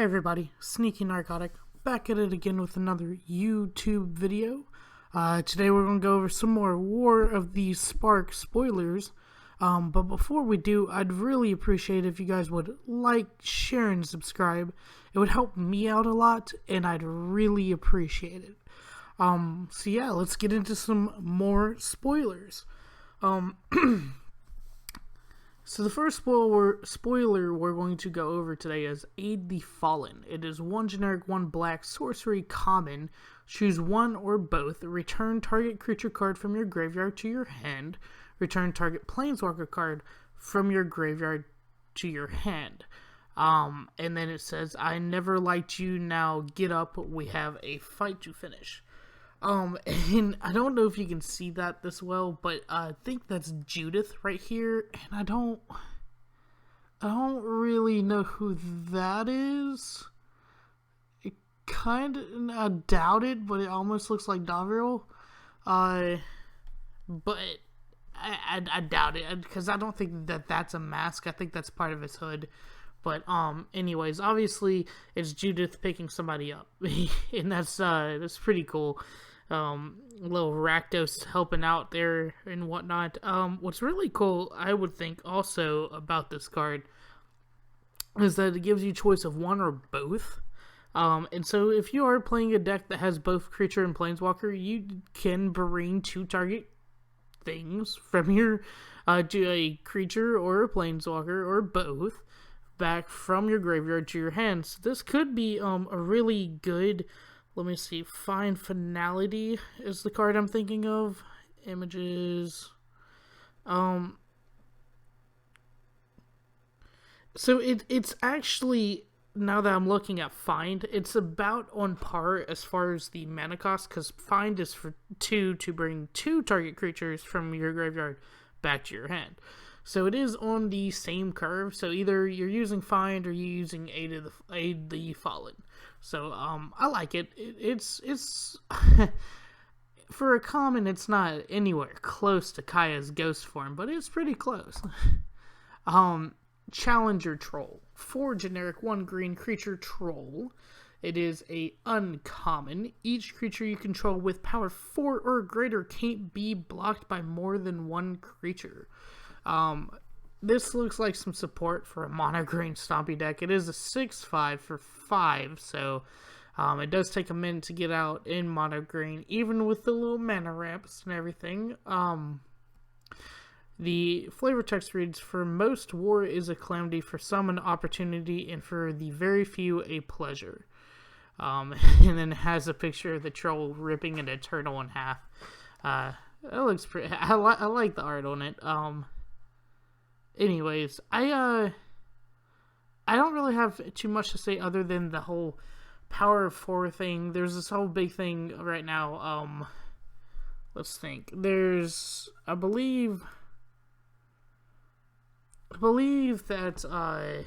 Hey everybody, Sneaky Narcotic, back at it again with another YouTube video. Today we're going to go over some more War of the Spark spoilers. But before we do, I'd really appreciate if you guys would like, share, and subscribe. It would help me out a lot, and I'd really appreciate it. So yeah, let's get into some more spoilers. So the first spoiler we're going to go over today is Aid the Fallen. It is 1 generic, 1 black, sorcery common. Choose one or both. Return target creature card from your graveyard to your hand. Return target planeswalker card from your graveyard to your hand. And then it says, I never liked you, now get up, we have a fight to finish. And I don't know if you can see that this well, but I think that's Judith right here, and I don't really know who that is. It I doubt it, but it almost looks like Davriel. But I doubt it, because I don't think that's a mask. I think that's part of his hood. But anyways, obviously it's Judith picking somebody up, and that's pretty cool. Little Rakdos helping out there and whatnot. What's really cool, I would think, also about this card is that it gives you choice of one or both. And so if you are playing a deck that has both creature and planeswalker, you can bring 2 target things from your to a creature or a planeswalker or both back from your graveyard to your hand. So this could be a really good. Let me see. Find Finality is the card I'm thinking of. Images. So it's actually, now that I'm looking at Find, it's about on par as far as the mana cost, because Find is for 2 to bring 2 target creatures from your graveyard back to your hand. So it is on the same curve. So either you're using Find or you're using Aid the Fallen. So I like it. It's for a common, it's not anywhere close to Kaya's ghost form, but it's pretty close. Challenger Troll, 4 generic, 1 green creature troll. It is a uncommon. Each creature you control with power 4 or greater can't be blocked by more than 1 creature. This looks like some support for a mono green stompy deck. It is a 6/5 for 5, so it does take a minute to get out in mono green, even with the little mana ramps and everything. The flavor text reads, for most, war is a calamity, for some an opportunity, and for the very few a pleasure. And then it has a picture of the troll ripping a turtle in half. That looks pretty. I like the art on it. Anyways, I don't really have too much to say other than the whole power of 4 thing. There's this whole big thing right now. Let's think. There's, I believe that I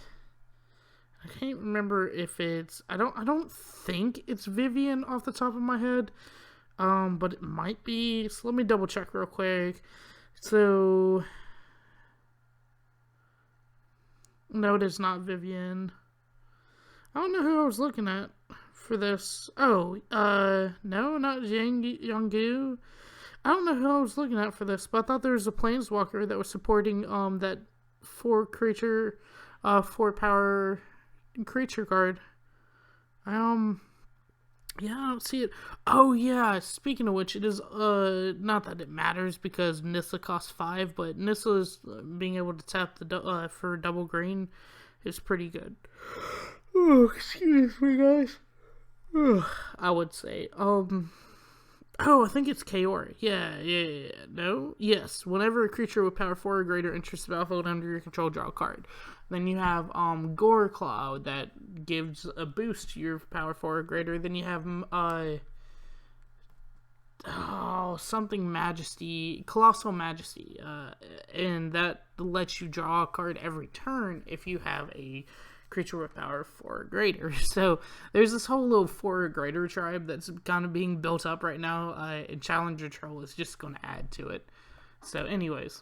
can't remember if it's, I don't think it's Vivian off the top of my head. But it might be. So let me double check real quick. So no, it is not Vivian. I don't know who I was looking at for this. Oh, no, not Yanggu. I don't know who I was looking at for this, but I thought there was a planeswalker that was supporting that 4 creature, 4 power creature card. Yeah, I don't see it. Oh, yeah, speaking of which, it is, not that it matters because Nissa costs 5, but Nissa's being able to tap the for double green is pretty good. Oh, excuse me, guys. I would say, oh, I think it's Kaori. Yeah. No? Yes. Whenever a creature with power 4 or greater enters the battlefield under your control, draw a card. Then you have Goreclaw that gives a boost to your power 4 or greater. Then you have something Majesty, Colossal Majesty, and that lets you draw a card every turn if you have a creature with power 4 or greater. So there's this whole little 4 or greater tribe that's kind of being built up right now, and Challenger Troll is just going to add to it. So anyways,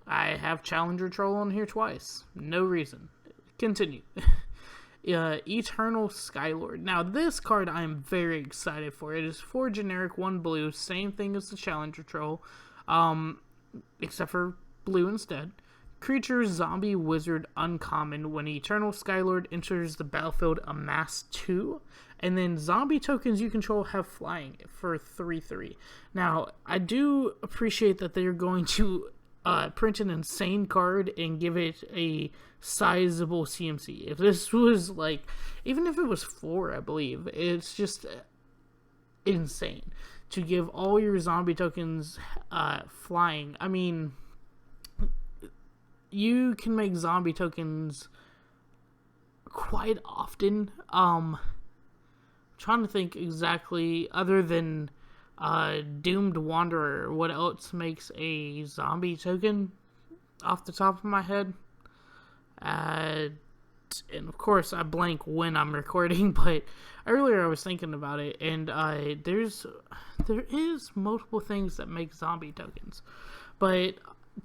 I have Challenger Troll on here twice. No reason. Continue. Eternal Skylord. Now, this card I am very excited for. It is 4 generic, 1 blue, same thing as the Challenger Troll, except for blue instead. Creature, zombie, wizard, uncommon. When Eternal Skylord enters the battlefield, amass 2. And then zombie tokens you control have flying for 3/3. Now, I do appreciate that they're going to print an insane card and give it a sizable CMC. If this was like, even if it was 4, I believe, it's just insane to give all your zombie tokens flying. I mean, you can make zombie tokens quite often. Trying to think exactly, other than Doomed Wanderer, what else makes a zombie token off the top of my head? And of course I blank when I'm recording, but earlier I was thinking about it, and there is multiple things that make zombie tokens, but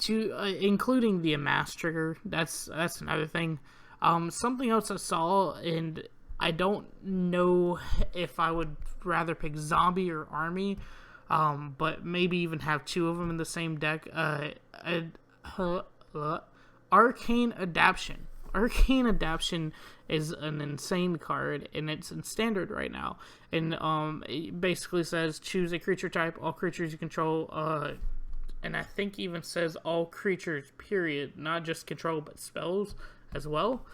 including the amass trigger, that's another thing. Something else I saw, and I don't know if I would rather pick zombie or army, but maybe even have 2 of them in the same deck. Arcane Adaption. Arcane Adaption is an insane card, and it's in standard right now. And it basically says choose a creature type, all creatures you control, and I think even says all creatures, period, not just control, but spells as well.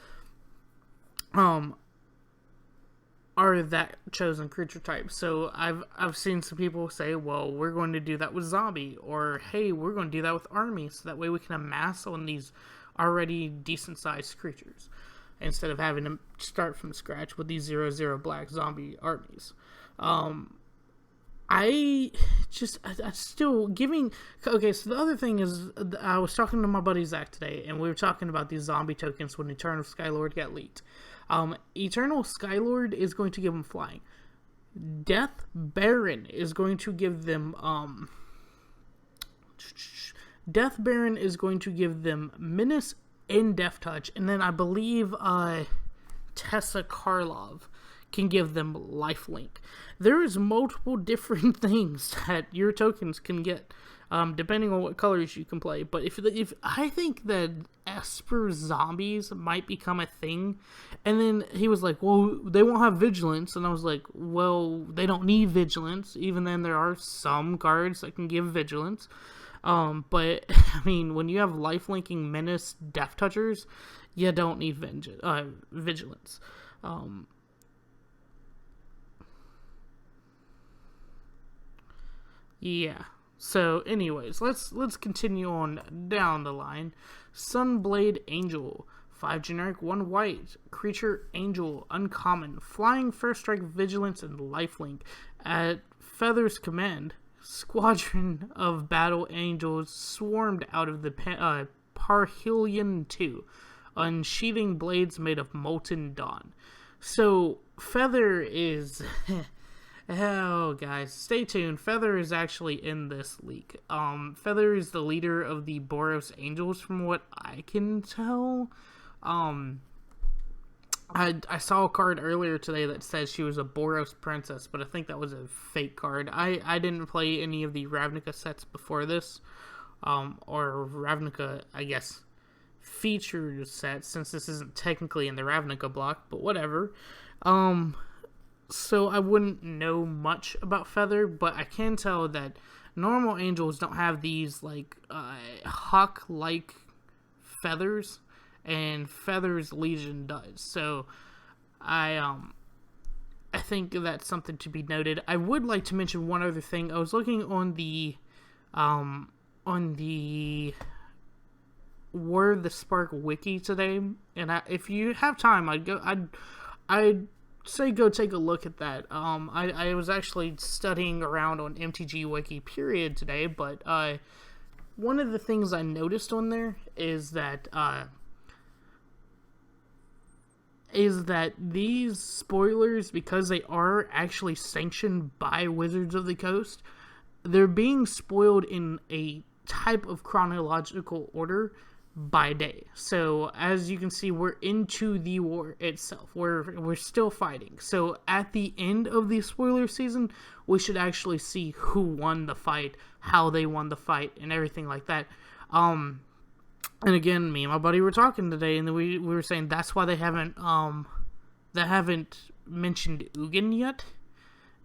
Are that chosen creature type. So I've seen some people say, well, we're going to do that with zombie, or hey, we're going to do that with army, so that way we can amass on these already decent sized creatures instead of having to start from scratch with these 0/0 black zombie armies. I still giving. Okay, so the other thing is, I was talking to my buddy Zach today, and we were talking about these zombie tokens when Eternal Skylord got leaked. Eternal Skylord is going to give them flying. Death Baron is going to give them Death Baron is going to give them Menace and Death Touch, and then I believe Tessa Karlov can give them Lifelink. There is multiple different things that your tokens can get, depending on what colors you can play. But if I think that Esper zombies might become a thing, and then he was like, well, they won't have vigilance, and I was like, well, they don't need vigilance. Even then, there are some cards that can give vigilance. But I mean, when you have lifelinking menace death touchers, you don't need vigilance. Yeah. So, anyways, let's continue on down the line. Sunblade Angel, 5 generic, 1 white, creature angel, uncommon, flying, first strike, vigilance, and lifelink. At Feather's command, squadron of battle angels swarmed out of the Parhellion II, unsheathing blades made of molten dawn. So, Feather is... Oh, guys, stay tuned. Feather is actually in this leak. Feather is the leader of the Boros Angels, from what I can tell. I saw a card earlier today that says she was a Boros princess, but I think that was a fake card. I didn't play any of the Ravnica sets before this, or Ravnica, I guess, featured sets, since this isn't technically in the Ravnica block, but whatever. So I wouldn't know much about Feather, but I can tell that normal angels don't have these like hawk-like feathers, and Feather's Legion does. So I think that's something to be noted. I would like to mention one other thing. I was looking on the Word the Spark wiki today, and if you have time, I'd say go take a look at that. I was actually studying around on MTG Wiki period today, but one of the things I noticed on there is that these spoilers, because they are actually sanctioned by Wizards of the Coast, they're being spoiled in a type of chronological order by day. So as you can see, we're into the war itself. We're still fighting. So at the end of the spoiler season, we should actually see who won the fight, how they won the fight, and everything like that. And again, me and my buddy were talking today, and we were saying that's why they haven't mentioned Ugin yet,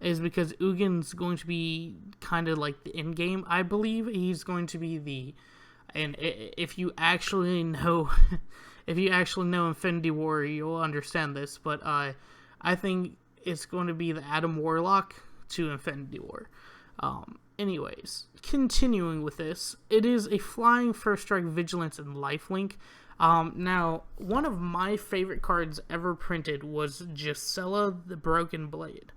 is because Ugin's going to be kind of like the end game. I believe he's going to be the, and if you actually know Infinity War, you'll understand this. But I think it's going to be the Adam Warlock to Infinity War. Anyways, continuing with this, it is a flying first strike, vigilance, and lifelink. Now, one of my favorite cards ever printed was Gisela the Broken Blade.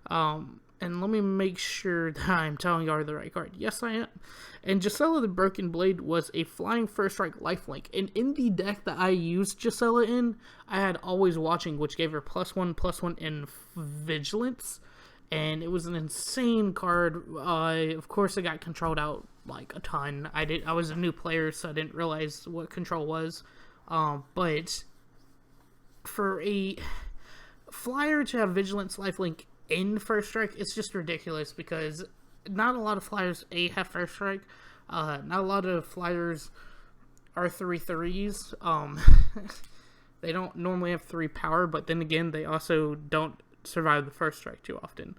And let me make sure that I'm telling y'all the right card. Yes, I am. And Gisela the Broken Blade was a flying first strike lifelink. And in the deck that I used Gisela in, I had Always Watching, which gave her +1/+1 in vigilance. And it was an insane card. Of course, it got controlled out like a ton. I was a new player, so I didn't realize what control was. But for a flyer to have vigilance lifelink in first strike, it's just ridiculous because not a lot of flyers have first strike. Not a lot of flyers are 3/3s. They don't normally have 3 power, but then again, they also don't survive the first strike too often.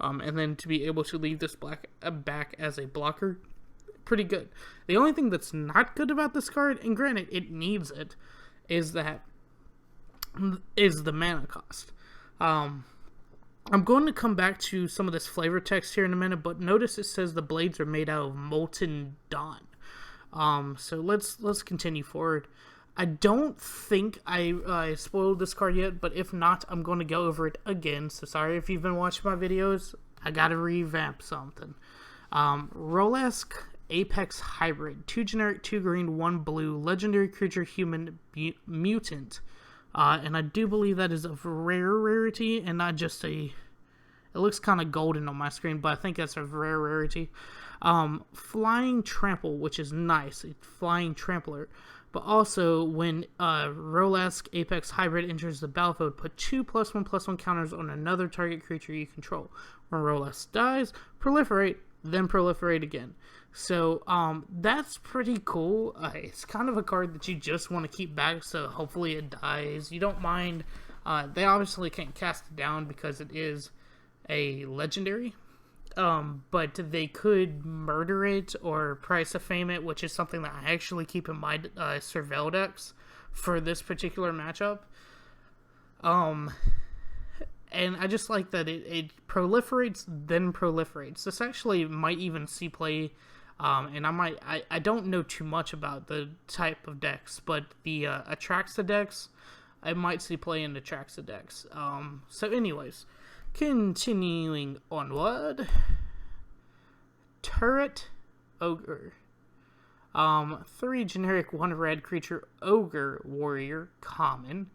And then to be able to leave this back as a blocker, pretty good. The only thing that's not good about this card, and granted it needs it, is the mana cost. I'm going to come back to some of this flavor text here in a minute, but notice it says the blades are made out of molten dawn. So let's continue forward. I don't think I spoiled this card yet, but if not, I'm going to go over it again. So sorry if you've been watching my videos. I gotta revamp something. Roalesk Apex Hybrid. 2 generic, 2 green, 1 blue. Legendary creature, human, mutant. And I do believe that is of rare rarity and not just a... It looks kind of golden on my screen, but I think that's a rare rarity. Flying Trample, which is nice. A flying Trampler. But also, when Roalesk Apex Hybrid enters the battlefield, put 2 +1/+1 counters on another target creature you control. When Roalesk dies, proliferate, then proliferate again. So, that's pretty cool. It's kind of a card that you just want to keep back, so hopefully it dies. You don't mind. They obviously can't cast it down because it is a legendary. But they could murder it or price of fame it, which is something that I actually keep in my Surveil decks for this particular matchup. And I just like that it proliferates, then proliferates. This actually might even see play, and I don't know too much about the type of decks, but the Atraxa decks, I might see play in the Atraxa decks. So anyways, continuing onward. Turret Ogre. 3 generic, 1 red creature, Ogre Warrior, common.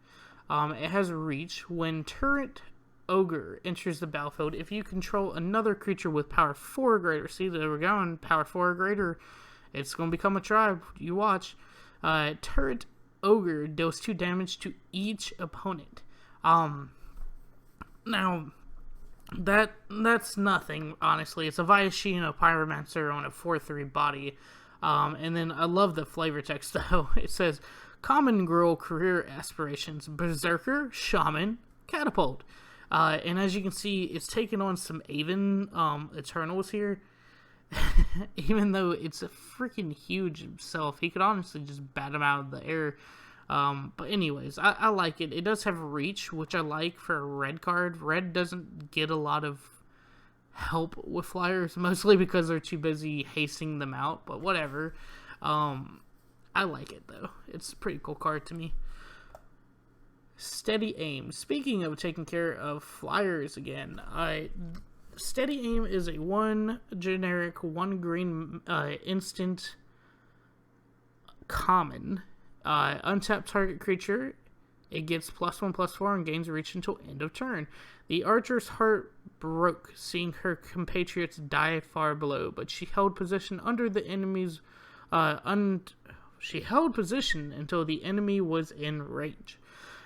It has reach. When Turret Ogre enters the battlefield, if you control another creature with power 4 or greater, see, there we're going, power 4 or greater, it's going to become a tribe, you watch. Turret Ogre deals 2 damage to each opponent. Now, that's nothing, honestly. It's a Viashino Pyromancer on a 4/3 body. And then I love the flavor text, though. It says, Common Girl Career Aspirations, Berserker, Shaman, Catapult. And as you can see, it's taking on some Aven Eternals here. Even though it's a freaking huge himself, he could honestly just bat him out of the air. But anyways, I like it. It does have reach, which I like for a red card. Red doesn't get a lot of help with flyers, mostly because they're too busy hasting them out, but whatever. I like it, though. It's a pretty cool card to me. Steady Aim. Speaking of taking care of flyers again, Steady Aim is a 1 generic, 1 green instant common. Untapped target creature, it gets +1/+4 and gains reach until end of turn. The archer's heart broke seeing her compatriots die far below, but she held position under the enemy's She held position until the enemy was in range.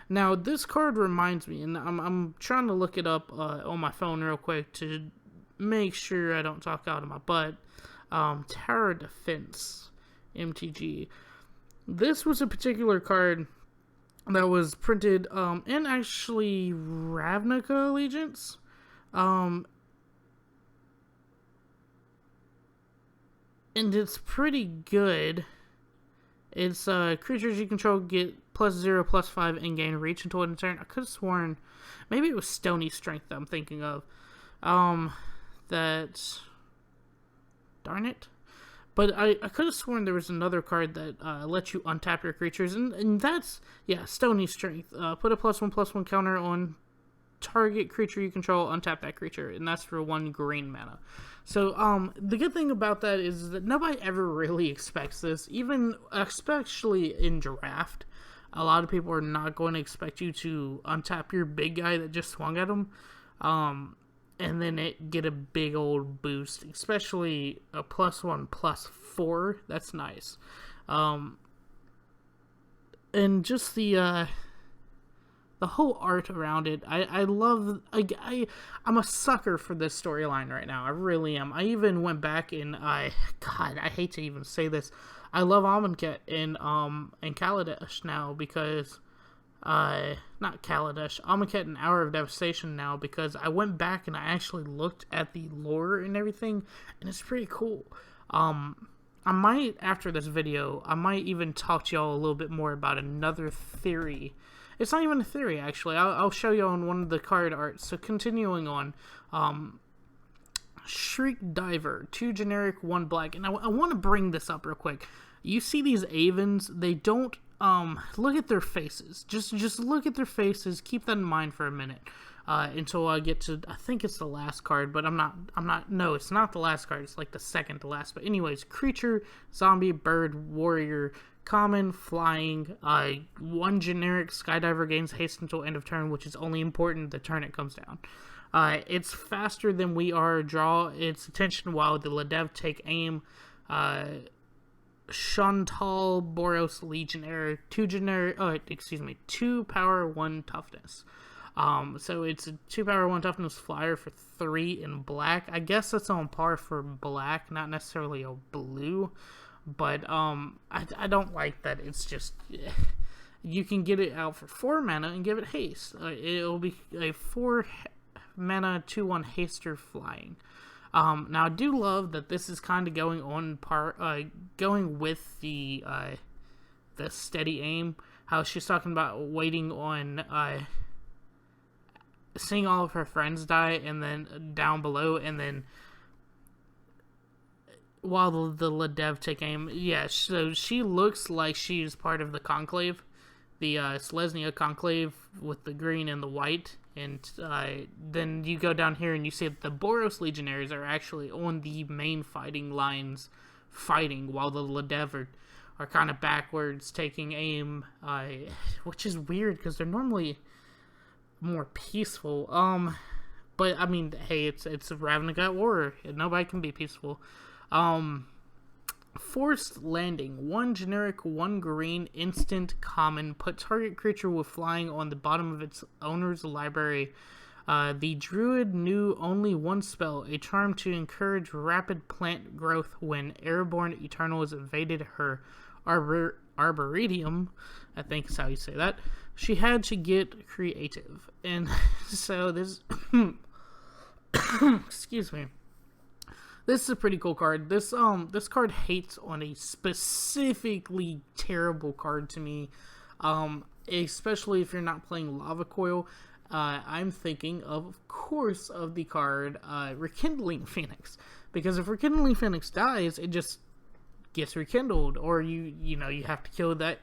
Now, this card reminds me, and I'm trying to look it up on my phone real quick to make sure I don't talk out of my butt. Tower Defense, MTG. This was a particular card that was printed in actually Ravnica Allegiance. And it's pretty good. It's creatures you control get +0/+5 and gain reach until end of turn. I could have sworn maybe it was Stony Strength that I'm thinking of. That darn it. But I could have sworn there was another card that lets you untap your creatures, and that's, yeah, Stony Strength. Put a +1/+1 counter on target creature you control, untap that creature, and that's for 1 green mana. So, the good thing about that is that nobody ever really expects this, even, especially in draft. A lot of people are not going to expect you to untap your big guy that just swung at them, and then get a big old boost, especially a +1/+4. That's nice. And just the whole art around it, I love. I'm a sucker for this storyline right now. I really am. I even went back and I hate to even say this. I love Amonkhet in Kaladesh now because not Kaladesh, Amonkhet and Hour of Devastation now because I went back and I actually looked at the lore and everything, and it's pretty cool. I might, after this video, I might even talk to y'all a little bit more about another theory. It's not even a theory, actually. I'll show you on one of the card arts. So continuing on, Shriek Diver, 2 generic, 1 black. And I want to bring this up real quick. You see these Avens, they don't, look at their faces. Just look at their faces. Keep that in mind for a minute. Until I get to, I think it's the last card, but no, it's not the last card. It's like the second to last. But anyways, creature, zombie, bird, warrior, common, flying, 1 generic, Skydiver gains haste until end of turn, which is only important the turn it comes down. It's faster than we are, draw its attention while the Ladev take aim. Chantal Boros Legionnaire, 2 power, 1 toughness. So it's a 2 power, 1 toughness flyer for 3 in black. I guess that's on par for black, not necessarily a blue. But, I don't like that. It's just, you can get it out for 4 mana and give it haste. It'll be a 4 mana 2/1 haster flying. Now I do love that this is kind of going with the steady aim. How she's talking about waiting on, seeing all of her friends die, and then down below, and then while the Ladev take aim. Yeah, so she looks like she's part of the Conclave, the Selesnya Conclave with the green and the white. And then you go down here and you see that the Boros Legionnaires are actually on the main fighting lines fighting, while the Ladev are kind of backwards taking aim, which is weird because they're normally more peaceful. But I mean, hey, it's Ravnica War, and nobody can be peaceful. Forced Landing, 1 generic, 1 green, instant, common. Put target creature with flying on the bottom of its owner's library. The druid knew only 1 spell, a charm to encourage rapid plant growth when Airborne Eternal has invaded her Arboretum. I think is how you say that. She had to get creative. And so this excuse me. This is a pretty cool card. This card hates on a specifically terrible card to me, especially if you're not playing Lava Coil. I'm thinking of course, of the card Rekindling Phoenix, because if Rekindling Phoenix dies, it just gets rekindled, or you have to kill that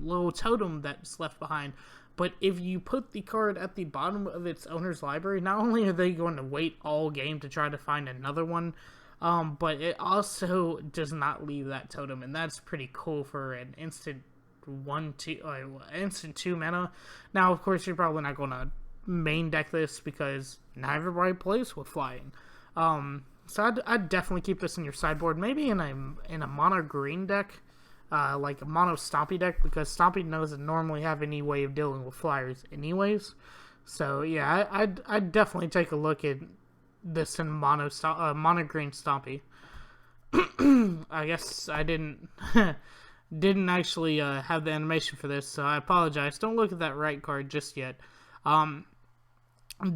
little totem that's left behind. But if you put the card at the bottom of its owner's library, not only are they going to wait all game to try to find another one, but it also does not leave that totem, and that's pretty cool for an instant 2 mana. Now, of course, you're probably not going to main deck this because not everybody plays with flying. So I'd definitely keep this in your sideboard, maybe in a mono green deck. like a mono Stompy deck, because Stompy doesn't normally have any way of dealing with flyers anyways. So yeah, I'd definitely take a look at this in mono green Stompy. I guess I didn't actually have the animation for this, so I apologize. Don't look at that right card just yet.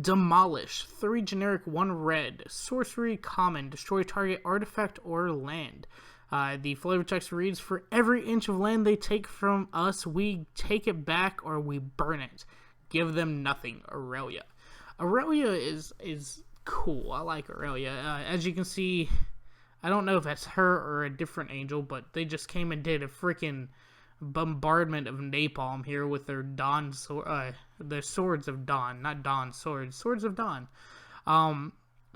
Demolish, 3 generic, 1 red, sorcery, common, destroy target artifact or land. The flavor text reads, for every inch of land they take from us, we take it back or we burn it. Give them nothing. Aurelia. Aurelia is cool. I like Aurelia. As you can see, I don't know if that's her or a different angel, but they just came and did a freaking bombardment of napalm here with their their swords of dawn, not dawn swords of dawn. And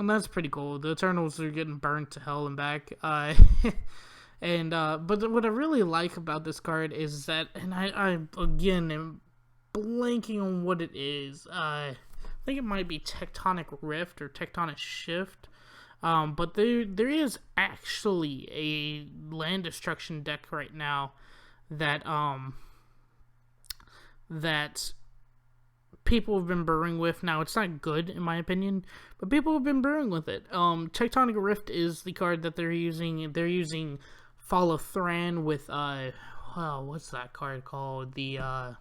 that's pretty cool. The Eternals are getting burned to hell and back. But what I really like about this card is that, and I again am blanking on what it is. I think it might be Tectonic Rift or Tectonic Shift. But there is actually a land destruction deck right now that people have been brewing with. Now, it's not good in my opinion, but people have been brewing with it. Tectonic Rift is the card that they're using. They're using Fall of Thran with what's that card called? It's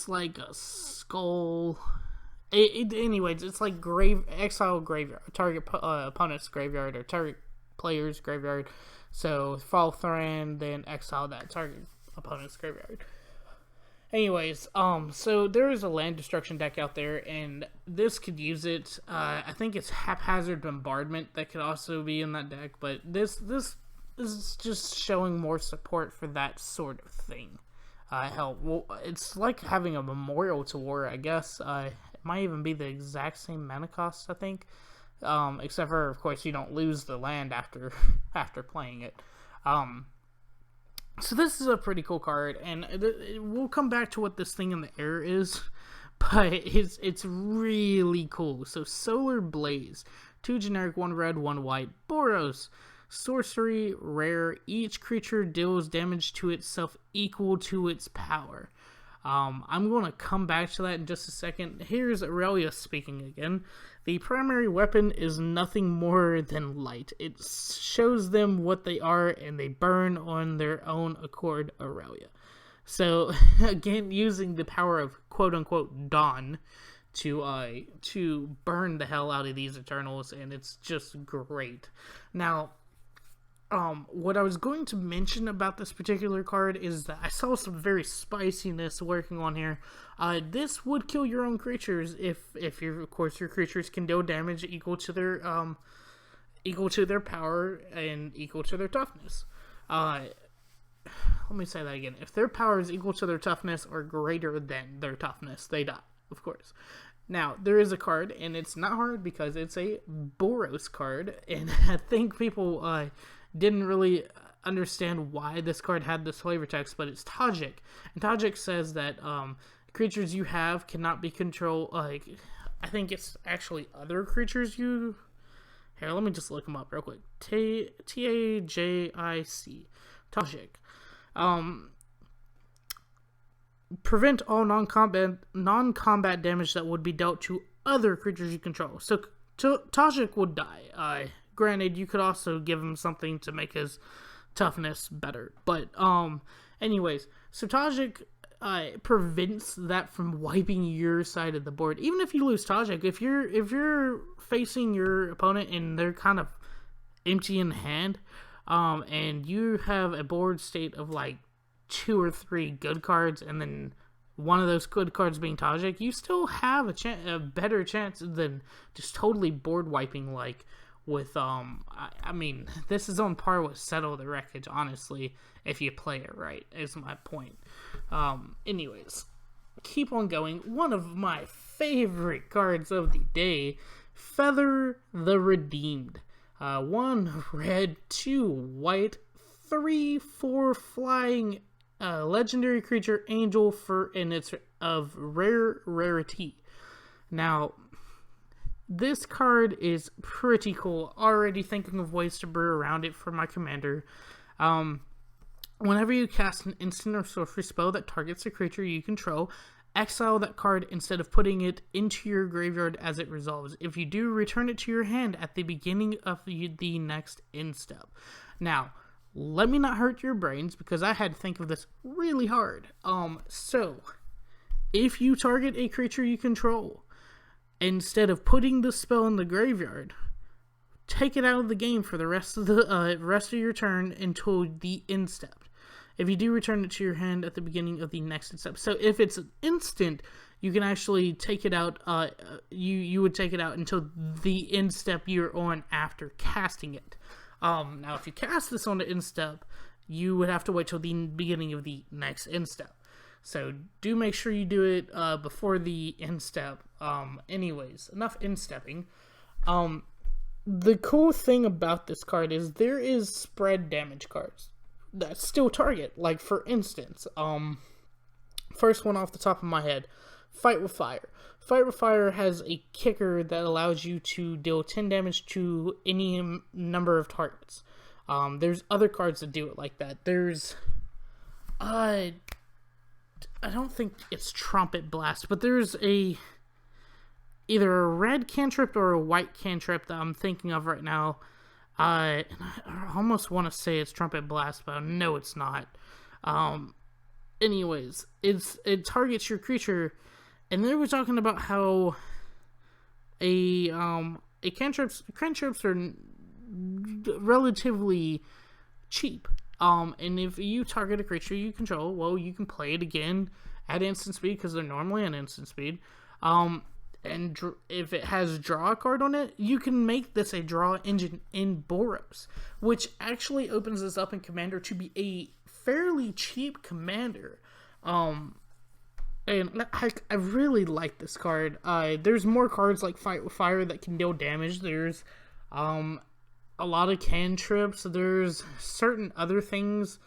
like a skull. Anyways, it's like exile graveyard, target opponent's graveyard or target player's graveyard. So Fall of Thran, then exile that target opponent's graveyard. Anyways, so there is a land destruction deck out there, and this could use it. I think it's Haphazard Bombardment that could also be in that deck, but this is just showing more support for that sort of thing. Hell, well, it's like having a Memorial to War, I guess. It might even be the exact same mana cost, I think. Except for, of course, you don't lose the land after playing it. So this is a pretty cool card, and we'll come back to what this thing in the air is, but it's really cool. So Solar Blaze, 2 generic, 1 red, 1 white, Boros, sorcery, rare, each creature deals damage to itself equal to its power. I'm going to come back to that in just a second. Here's Aurelia speaking again. The primary weapon is nothing more than light. It shows them what they are, and they burn on their own accord, Aurelia. So, again, using the power of quote-unquote dawn to burn the hell out of these Eternals, and it's just great. Now, what I was going to mention about this particular card is that I saw some very spiciness working on here. This would kill your own creatures if of course your creatures can deal damage equal to their power and equal to their toughness. Let me say that again. If their power is equal to their toughness or greater than their toughness, they die, of course. Now, there is a card, and it's not hard because it's a Boros card, and I think people didn't really understand why this card had this flavor text, but it's Tajik. And Tajik says that creatures you have cannot be controlled, I think it's actually other creatures you... Here, let me just look them up real quick. Tajik. Tajik. Prevent all non-combat damage that would be dealt to other creatures you control. So Tajik would die. Granted, you could also give him something to make his toughness better. But, anyways, so Tajik prevents that from wiping your side of the board. Even if you lose Tajik, if you're facing your opponent and they're kind of empty in hand, and you have a board state of like 2 or 3 good cards, and then one of those good cards being Tajik, you still have a better chance than just totally board wiping like with, I mean, this is on par with Settle the Wreckage, honestly, if you play it right, is my point. Anyways, keep on going. One of my favorite cards of the day, Feather the Redeemed. 1 red, 2 white, 3/4 flying, legendary creature, angel, and it's of rarity. Now, this card is pretty cool. Already thinking of ways to brew around it for my commander. Whenever you cast an instant or sorcery spell that targets a creature you control, exile that card instead of putting it into your graveyard as it resolves. If you do, return it to your hand at the beginning of the next end step. Now, let me not hurt your brains because I had to think of this really hard. So, if you target a creature you control, instead of putting the spell in the graveyard, take it out of the game for the rest of your turn until the end step. If you do, return it to your hand at the beginning of the next step. So if it's an instant, you can actually take it out. You would take it out until the end step you're on after casting it. Now, if you cast this on the end step, you would have to wait till the beginning of the next end step. So do make sure you do it before the end step. Anyways, enough end stepping. The cool thing about this card is there is spread damage cards that still target. Like, for instance, first one off the top of my head, Fight with Fire. Fight with Fire has a kicker that allows you to deal 10 damage to any number of targets. There's other cards that do it like that. There's, I don't think it's Trumpet Blast, but there's either a red cantrip or a white cantrip that I'm thinking of right now. And I almost want to say it's Trumpet Blast, but I know it's not. Anyways, it targets your creature, and they were talking about how cantrips are relatively cheap. And if you target a creature you control, well, you can play it again at instant speed because they're normally at instant speed. And if it has draw a card on it, you can make this a draw engine in Boros, which actually opens this up in Commander to be a fairly cheap commander. And I really like this card. There's more cards like Fight with Fire that can deal damage. There's a lot of cantrips. There's certain other things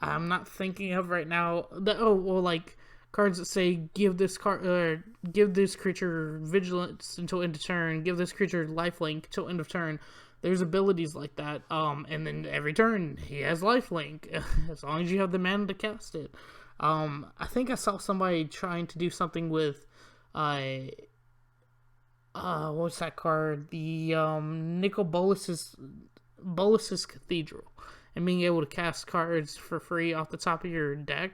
I'm not thinking of right now. Like cards that say give this creature vigilance until end of turn, give this creature lifelink until end of turn. There's abilities like that, and then every turn he has lifelink as long as you have the mana to cast it. I think I saw somebody trying to do something with what's that card? The Nicol Bolas's Cathedral, and being able to cast cards for free off the top of your deck.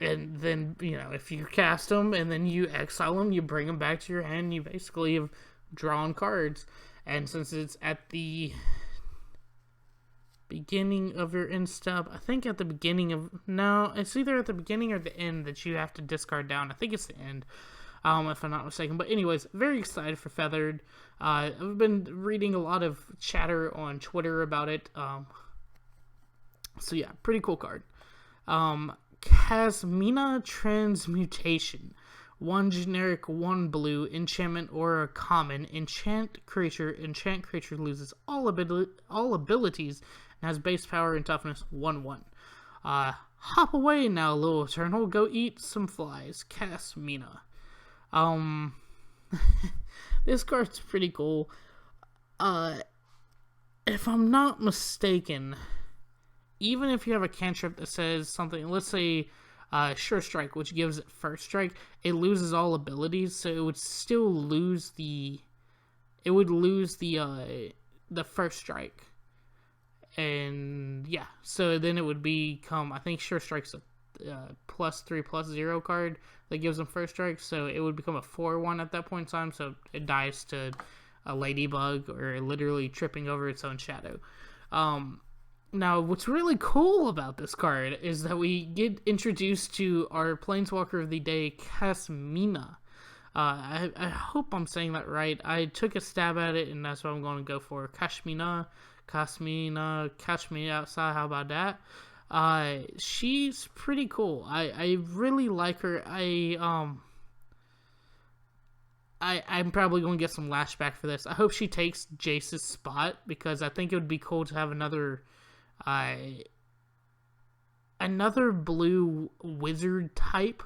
And then, if you cast them and then you exile them, you bring them back to your hand, you basically have drawn cards. And since it's at the beginning of your end step, I think at the beginning of... No, it's either at the beginning or the end that you have to discard down. I think it's the end, if I'm not mistaken. But anyways, very excited for Feathered. I've been reading a lot of chatter on Twitter about it. So yeah, pretty cool card. Kasmina Transmutation. 1 generic, 1 blue, enchantment or a common. Enchant creature loses all abilities and has base power and toughness 1/1. Hop away now, little eternal. Go eat some flies. Kasmina. This card's pretty cool. If I'm not mistaken, even if you have a cantrip that says something, let's say Sure Strike, which gives it first strike, it loses all abilities, so it would still lose the first strike. And yeah, so then it would become, I think Sure Strike's a +3/+0 card that gives them first strike, so it would become a 4/1 at that point in time, so it dies to a ladybug or literally tripping over its own shadow. Now, what's really cool about this card is that we get introduced to our Planeswalker of the Day, Kasmina. I hope I'm saying that right. I took a stab at it, and that's what I'm going to go for. Kasmina, catch me outside, how about that? She's pretty cool. I really like her. I'm probably going to get some lashback for this. I hope she takes Jace's spot, because I think it would be cool to have another blue wizard type,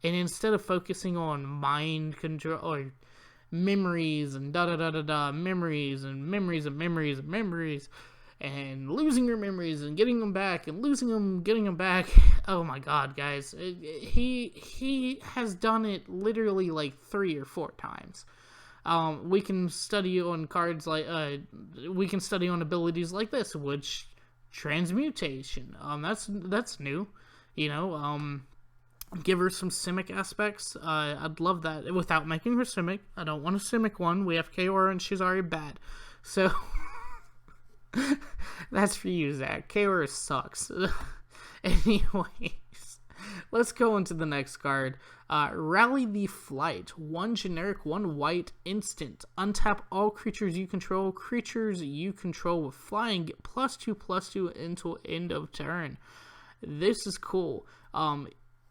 and instead of focusing on mind control or memories and da-da-da-da-da, memories and memories and memories and memories, and losing your memories and getting them back and losing them, getting them back. Oh my god, guys. He has done it literally like 3 or 4 times. We can study on cards like, we can study on abilities like this, which transmutation. That's new, you know. Give her some Simic aspects. I'd love that without making her Simic. I don't want a Simic one. We have KOR and she's already bad, so that's for you, Zach. KOR sucks. Anyways, let's go into the next card. Rally the Flight. 1 generic, 1 white, instant. Untap all creatures you control. Creatures you control with flying get +2/+2 until end of turn. This is cool.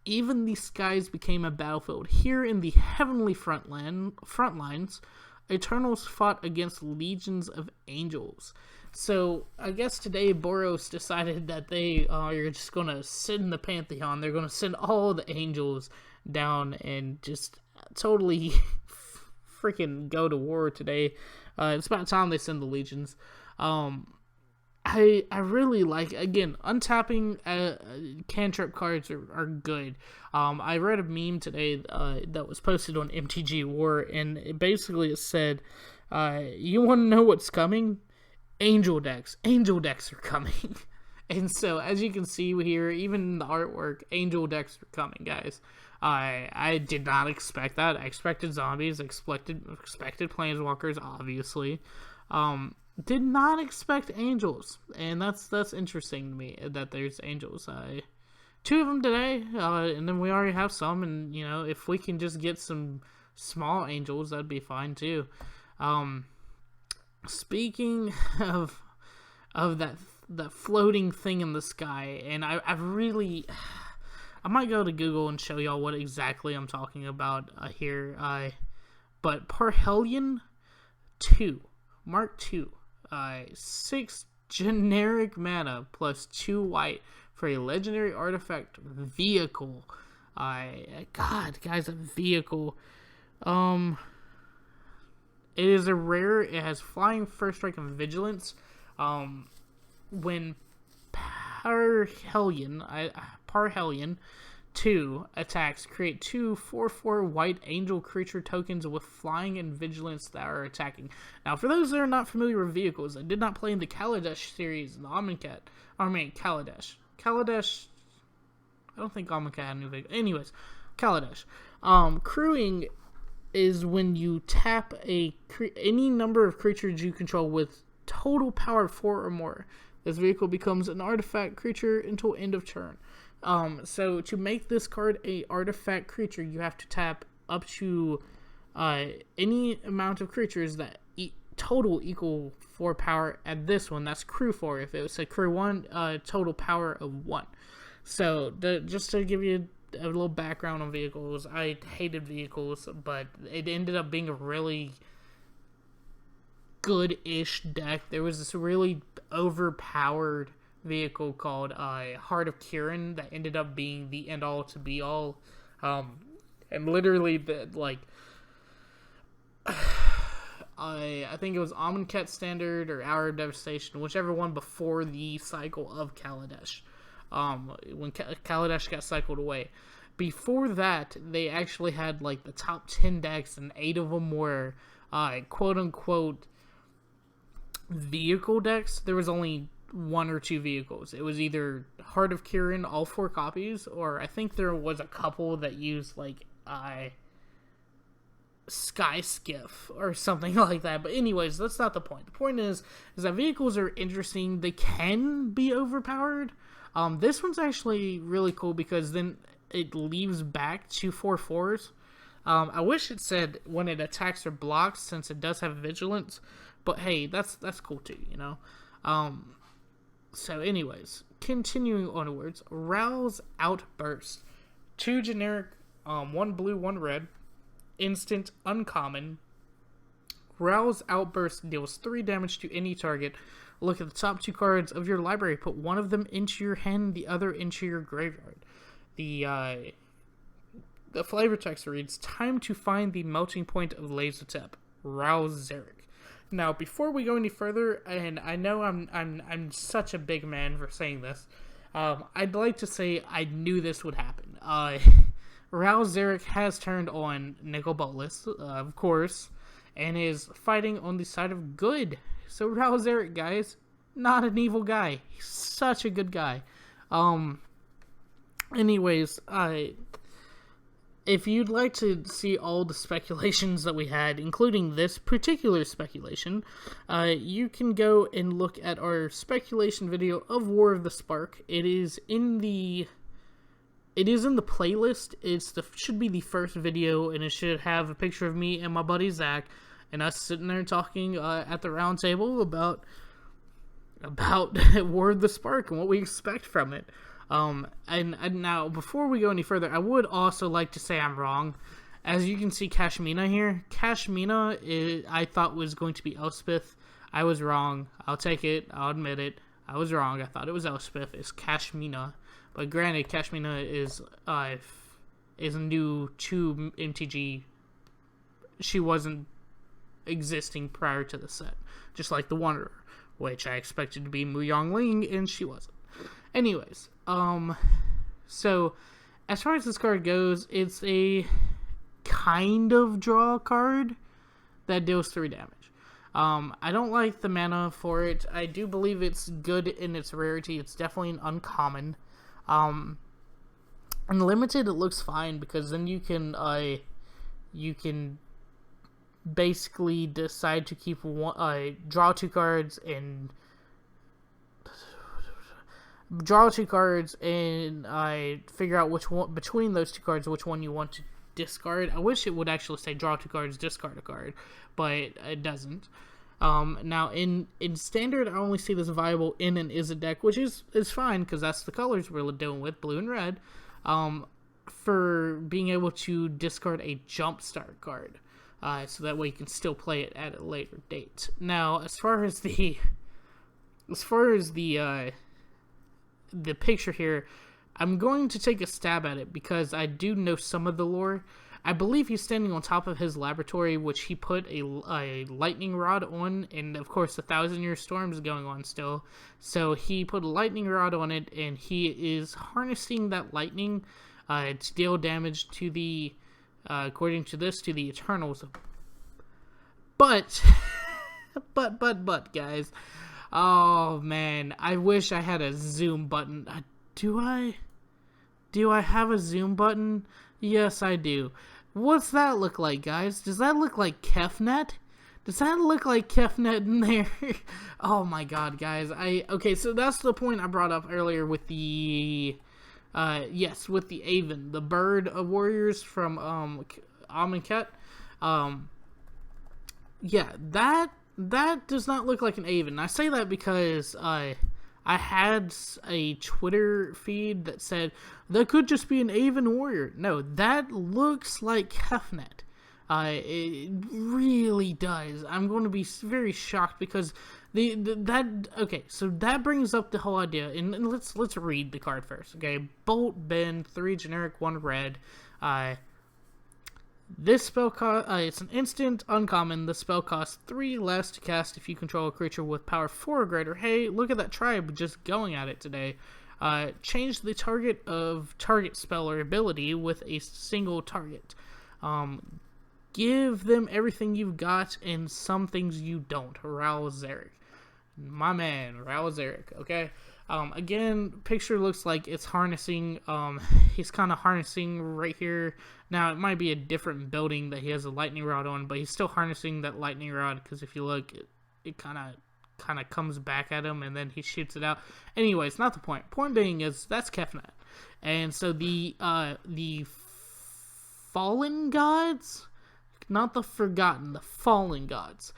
Even the skies became a battlefield. Here in the heavenly front lines, Eternals fought against legions of angels. So, I guess today Boros decided that they are just going to sit in the Pantheon. They're going to send all the angels down and just totally freaking go to war today. It's about time they send the legions. I really like, again, untapping cantrip cards are good. I read a meme today that was posted on MTG War, and it said, you want to know what's coming? Angel decks. Angel decks are coming. And so, as you can see here, even in the artwork, angel decks are coming, guys. I did not expect that. I expected zombies, expected planeswalkers, obviously. Did not expect angels, and that's interesting to me that there's angels. 2 of them today, and then we already have some, and you know, if we can just get some small angels, that'd be fine too. Speaking of that floating thing in the sky, and I might go to Google and show y'all what exactly I'm talking about here. But Parhellion II, Mark II, 6 generic mana +2 white for a legendary artifact vehicle. God, guys, a vehicle. It is a rare. It has flying, first strike, and vigilance. When Parhellion II attacks, create 2 4/4 white angel creature tokens with flying and vigilance that are attacking. Now, for those that are not familiar with vehicles, I did not play in the Kaladesh series in the Kaladesh. Kaladesh, I don't think Amonkhet had a new vehicle. Anyways, Kaladesh. Crewing is when you tap any number of creatures you control with total power 4 or more. This vehicle becomes an artifact creature until end of turn. So to make this card a artifact creature, you have to tap up to any amount of creatures that total equal 4 power. At this one, that's crew 4. If it was a crew 1, total power of 1. So just to give you a little background on vehicles, I hated vehicles, but it ended up being a really good-ish deck. There was this really overpowered vehicle called Heart of Kirin that ended up being the end-all to be-all. And literally, I think it was Amonkhet Standard or Hour of Devastation, whichever one before the cycle of Kaladesh. When Kaladesh got cycled away. Before that, they actually had like the top 10 decks, and 8 of them were quote-unquote vehicle decks. There was only 1 or 2 vehicles. It was either Heart of Kirin, all 4 copies, or I think there was a couple that used like Sky Skiff or something like that. But anyways, that's not the point. The point is that vehicles are interesting. They can be overpowered. This one's actually really cool because then it leaves back 2 4/4s. I wish it said when it attacks or blocks, since it does have vigilance. But hey, that's cool too, you know. So anyways, continuing onwards, Rouse Outburst. 2 generic, 1 blue, 1 red. Instant, uncommon. Rouse Outburst deals 3 damage to any target. Look at the top 2 cards of your library. Put one of them into your hand, the other into your graveyard. The the flavor text reads, "Time to find the melting point of laser tip, Roalesk." Now, before we go any further, and I know I'm such a big man for saying this, I'd like to say I knew this would happen. Roalesk has turned on Nicol Bolas, of course, and is fighting on the side of good. So Roalesk, guys, not an evil guy. He's such a good guy. Anyways, if you'd like to see all the speculations that we had, including this particular speculation, you can go and look at our speculation video of War of the Spark. It is in the playlist. Should be the first video, and it should have a picture of me and my buddy Zach, and us sitting there talking at the round table about War of the Spark and what we expect from it. And now, before we go any further, I would also like to say I'm wrong. As you can see, Kasmina here. Kasmina, I thought was going to be Elspeth. I was wrong. I'll take it. I'll admit it. I was wrong. I thought it was Elspeth. It's Kasmina. But granted, Kasmina is new to MTG. She wasn't existing prior to the set. Just like the Wanderer, which I expected to be Mu Yongling, and she wasn't. Anyways, so as far as this card goes, it's a kind of draw card that deals 3 damage. I don't like the mana for it. I do believe it's good in its rarity. It's definitely an uncommon. Unlimited, it looks fine because then you can basically decide to keep draw 2 cards and figure out which one between those 2 cards, which one you want to discard. I wish it would actually say draw 2 cards, discard a card, but it doesn't. Now in standard, I only see this viable in an Izzet deck, which is fine because that's the colors we're dealing with, blue and red. For being able to discard a jumpstart card, so that way you can still play it at a later date. Now, as far as the picture here, I'm going to take a stab at it because I do know some of the lore. I believe he's standing on top of his laboratory, which he put a lightning rod on, and of course the 1,000-year storm is going on still. So he put a lightning rod on it, and he is harnessing that lightning to deal damage to the, according to this, to the Eternals. But, guys, oh man, I wish I had a zoom button. Do I have a zoom button? Yes, I do. What's that look like, guys? Does that look like Kefnet? Does that look like Kefnet in there? Oh my god, guys. Okay, so that's the point I brought up earlier with the with the Aven, the bird of warriors from Amonkhet. Yeah, that does not look like an Aven. I say that because I had a Twitter feed that said that could just be an Aven warrior. No, that looks like Kefnet. It really does. I'm going to be very shocked because okay, so that brings up the whole idea, and let's read the card first. Okay, Bolt, Bend, 3 generic, 1 red. This spell it's an instant uncommon. The spell costs 3 less to cast if you control a creature with power 4 or greater. Hey, look at that tribe just going at it today. Change the target spell or ability with a single target. Give them everything you've got and some things you don't. Roalesk. My man, Roalesk, okay? Again, picture looks like it's harnessing, he's kind of harnessing right here. Now, it might be a different building that he has a lightning rod on, but he's still harnessing that lightning rod, because if you look, it kind of comes back at him, and then he shoots it out. Anyways, not the point. Point being is, that's Kefnet. And so the fallen gods, not the forgotten, the fallen gods,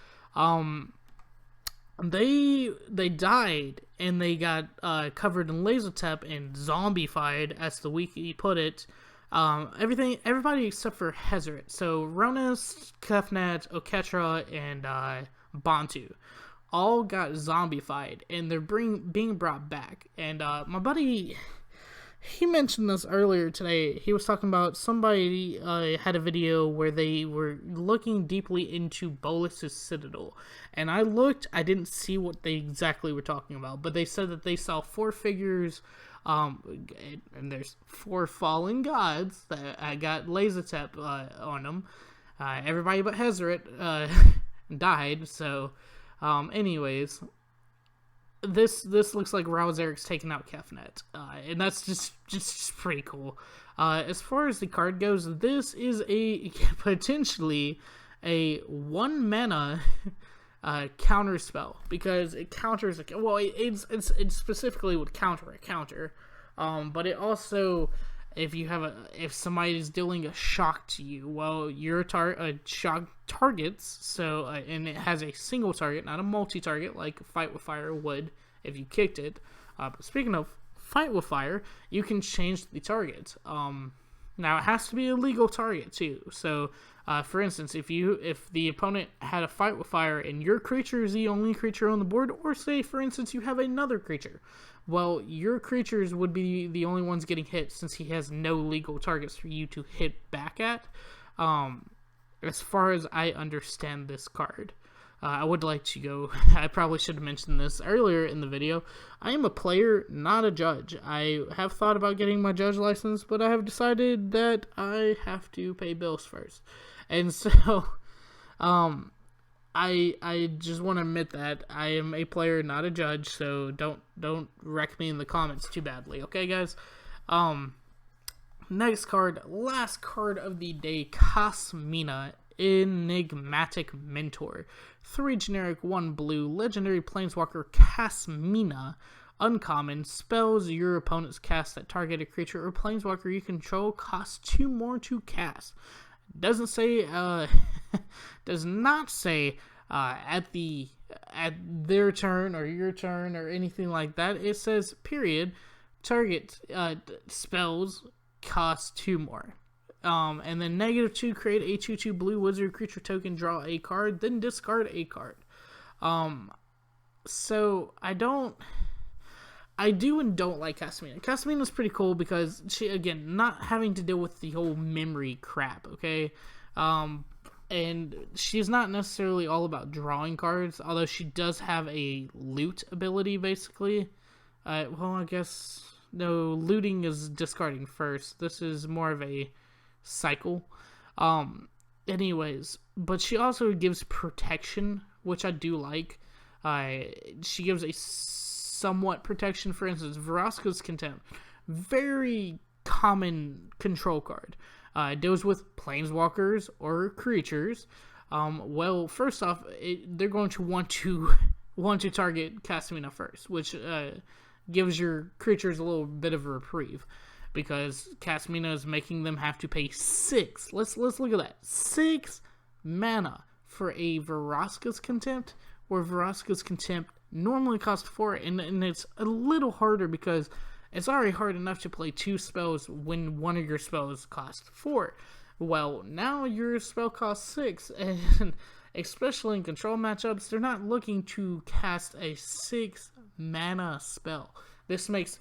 they died, and they got covered in laser tap and zombified, as the wiki put it. Everybody except for Hezret. So Roalesk, Kefnet, Oketra, and Bantu all got zombified, and they're being brought back. And my buddy, he mentioned this earlier today. He was talking about somebody had a video where they were looking deeply into Bolus's Citadel. And I looked, I didn't see what they exactly were talking about, but they said that they saw 4 figures, and there's 4 fallen gods that I got laser tap on them. Everybody but Hezret died, so anyways, this looks like Roalerik's taking out Kefnet, and that's just pretty cool. As far as the card goes, this is a potentially a 1 mana counter spell, because it counters it specifically would counter a counter, but it also, if somebody's dealing a shock to you, well, your shock targets, so and it has a single target, not a multi-target like Fight with Fire would if you kicked it. But speaking of Fight with Fire, you can change the target. Now it has to be a legal target too. So, for instance, if the opponent had a Fight with Fire and your creature is the only creature on the board, or say, for instance, you have another creature, well, your creatures would be the only ones getting hit since he has no legal targets for you to hit back at. As far as I understand this card, I would like to go. I probably should have mentioned this earlier in the video. I am a player, not a judge. I have thought about getting my judge license, but I have decided that I have to pay bills first. And so, I just want to admit that I am a player, not a judge, so don't wreck me in the comments too badly, okay, guys? Next card, last card of the day, Kasmina, Enigmatic Mentor. 3 generic, 1 blue, legendary planeswalker Kasmina. Uncommon, spells your opponent's cast that target a creature or planeswalker you control costs 2 more to cast. Doesn't say, does not say at their turn or your turn or anything like that. It says, period, target spells cost 2 more. And then -2, create a 2/2 blue wizard creature token, draw a card, then discard a card. So I do and don't like Kasmina. Kasmina's pretty cool because she, again, not having to deal with the whole memory crap, okay? And she's not necessarily all about drawing cards, although she does have a loot ability, basically. Well, I guess, no, looting is discarding first. This is more of a cycle. Anyways, but she also gives protection, which I do like. She gives a somewhat protection. For instance, Vraska's Contempt, very common control card. It deals with planeswalkers or creatures. Well, first off, they're going to want to target Kasmina first, which gives your creatures a little bit of a reprieve, because Kasmina is making them have to pay 6. Let's look at that. 6 mana for a Vraska's Contempt, where Vraska's Contempt normally costs 4, and it's a little harder because it's already hard enough to play 2 spells when one of your spells costs 4. Well, now your spell costs 6, and especially in control matchups, they're not looking to cast a 6 mana spell. This makes,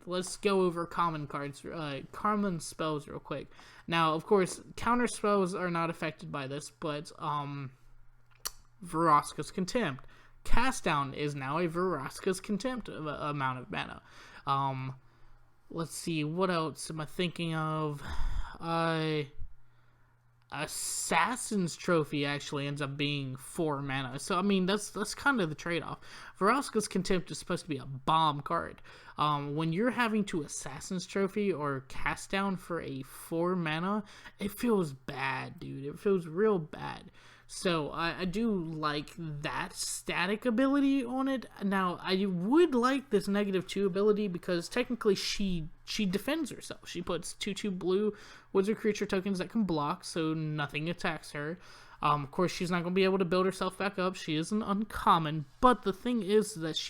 let's go over common cards, common spells real quick. Now, of course, counter spells are not affected by this, but, Vraska's Contempt. Cast down is now a Vraska's Contempt amount of mana. Let's see, what else am I thinking of? Assassin's Trophy actually ends up being 4 mana. So, I mean, that's kind of the trade-off. Vraska's Contempt is supposed to be a bomb card. When you're having to Assassin's Trophy or cast down for a 4 mana, it feels bad, dude. It feels real bad. So, I do like that static ability on it. Now, I would like this -2 ability because technically she defends herself. She puts 2/2 blue wizard creature tokens that can block, so nothing attacks her. Of course, she's not going to be able to build herself back up. She is an uncommon, but the thing is that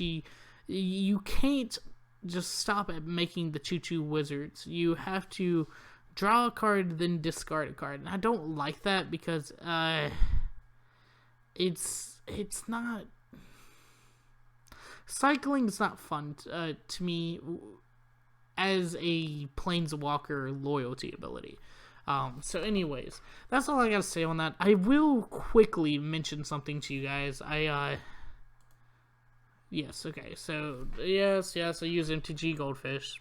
you can't just stop at making the 2/2 wizards. You have to draw a card, then discard a card. And I don't like that because, it's not, cycling is not fun to me as a Planeswalker loyalty ability. So anyways, that's all I gotta say on that. I will quickly mention something to you guys. Yes, okay, so, yes, I use MTG Goldfish,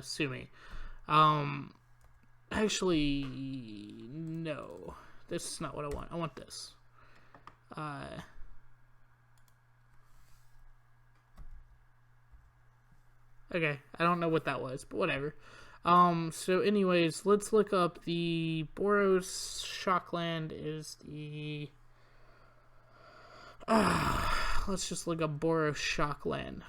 sue me. Actually, no, this is not what I want. I want this. Okay, I don't know what that was, but whatever. So anyways, let's look up the Boros Shockland is the... let's just look up Boros Shockland.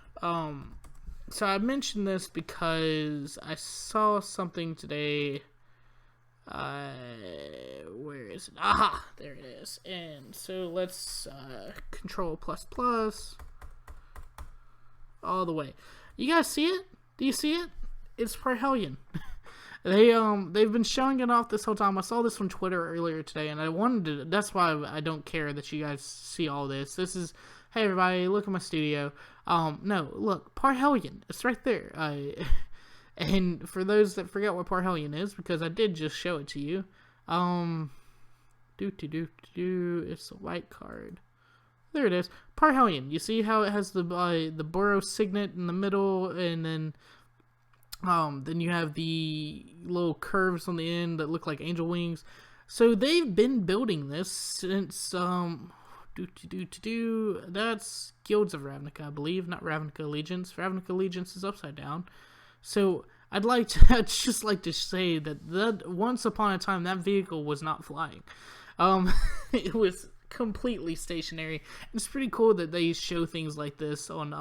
So I mentioned this because I saw something today. Where is it? Aha! There it is. And so let's, Control ++ all the way. You guys see it? Do you see it? It's Parhellion. They've been showing it off this whole time. I saw this on Twitter earlier today, and I wanted to, that's why I don't care that you guys see all this. This is, hey everybody, look at my studio. No, look, Parhellion. It's right there. And for those that forget what Parhellion is, because I did just show it to you, it's a white card. There it is. Parhellion. You see how it has the Boros signet in the middle, and then you have the little curves on the end that look like angel wings. So they've been building this since that's Guilds of Ravnica, I believe, not Ravnica Allegiance. Ravnica Allegiance is upside down. So I'd just like to say that once upon a time that vehicle was not flying. It was completely stationary. It's pretty cool that they show things like this on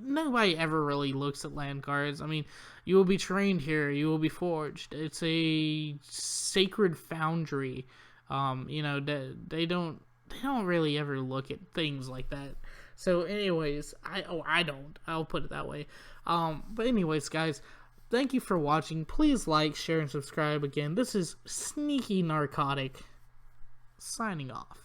nobody ever really looks at land cards. I mean, you will be trained here, you will be forged. It's a sacred foundry. They don't really ever look at things like that. So anyways, I'll put it that way. But anyways, guys, thank you for watching. Please like, share, and subscribe. Again, this is Sneaky Narcotic signing off.